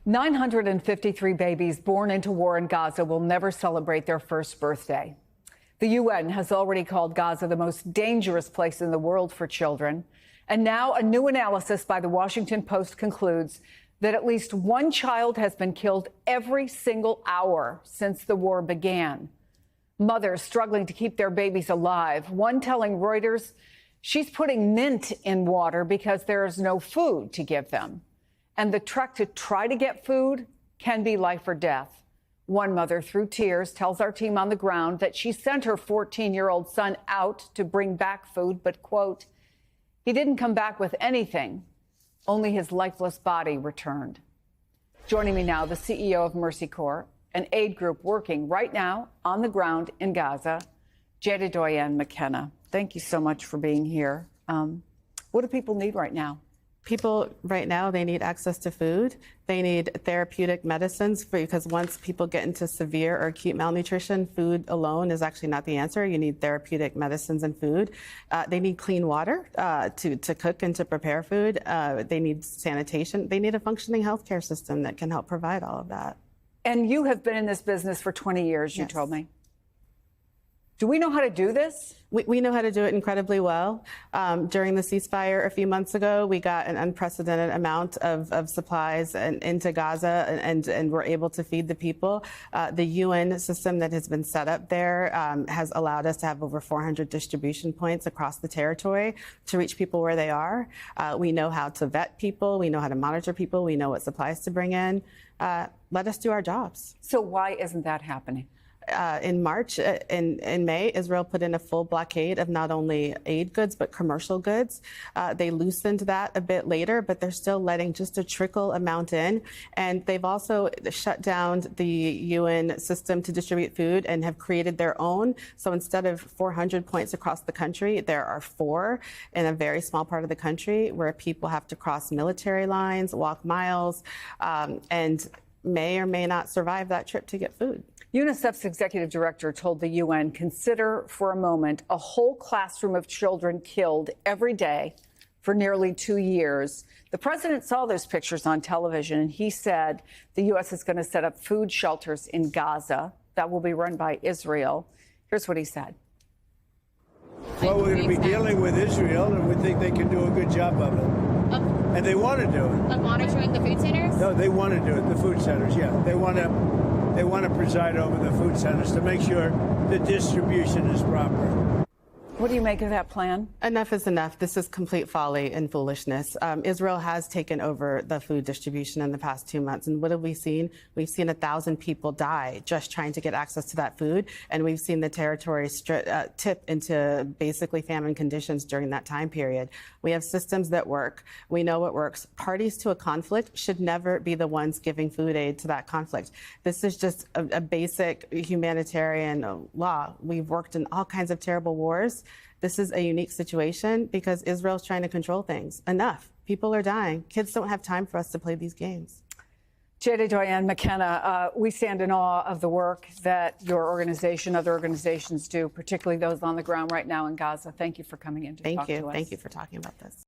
953 babies born into war in Gaza will never celebrate their first birthday. The UN has already called Gaza the most dangerous place in the world for children. And now a new analysis by the Washington Post concludes that at least one child has been killed every single hour since the war began. Mothers struggling to keep their babies alive. One telling Reuters she's putting mint in water because there is no food to give them. And the trek to try to get food can be life or death. One mother, through tears, tells our team on the ground that she sent her 14-year-old son out to bring back food, but, quote, he didn't come back with anything. Only his lifeless body returned. Joining me now, the CEO of Mercy Corps, an aid group working right now on the ground in Gaza, Jada Doyen McKenna. Thank you so much for being here. What do people need right now? People right now, they need access to food. They need therapeutic medicines because once people get into severe or acute malnutrition, food alone is actually not the answer. You need therapeutic medicines and food. They need clean water to cook and to prepare food. They need sanitation. They need a functioning healthcare system that can help provide all of that. And you have been in this business for 20 years, you Yes. told me. Do we know how to do this? We know how to do it incredibly well. During the ceasefire a few months ago, we got an unprecedented amount of supplies into Gaza, and we're able to feed the people. The UN system that has been set up there has allowed us to have over 400 distribution points across the territory to reach people where they are. We know how to vet people. We know how to monitor people. We know what supplies to bring in. Let us do our jobs. So why isn't that happening? In March, in May, Israel put in a full blockade of not only aid goods, but commercial goods. They loosened that a bit later, but they're still letting just a trickle amount in. And they've also shut down the UN system to distribute food and have created their own. So instead of 400 points across the country, there are 4 in a very small part of the country where people have to cross military lines, walk miles, and may or may not survive that trip to get food. UNICEF's executive director told the UN, consider for a moment a whole classroom of children killed every day for nearly 2 years. The president saw those pictures on television, and he said the U.S. is going to set up food shelters in Gaza that will be run by Israel. Here's what he said. Well, we're going to be dealing with Israel, and we think they can do a good job of it. And they want to do it. Of monitoring the food centers? No, they want to do it, the food centers, yeah. They want to preside over the food centers to make sure the distribution is proper. What do you make of that plan? Enough is enough. This is complete folly and foolishness. Israel has taken over the food distribution in the past 2 months. And what have we seen? We've seen 1,000 people die just trying to get access to that food. And we've seen the territory tip into basically famine conditions during that time period. We have systems that work. We know what works. Parties to a conflict should never be the ones giving food aid to that conflict. This is just a basic humanitarian law. We've worked in all kinds of terrible wars. This is a unique situation because Israel's trying to control things. Enough. People are dying. Kids don't have time for us to play these games. Jada Doyen McKenna, we stand in awe of the work that your organization, other organizations do, particularly those on the ground right now in Gaza. Thank you for coming in to talk to us. Thank you for talking about this.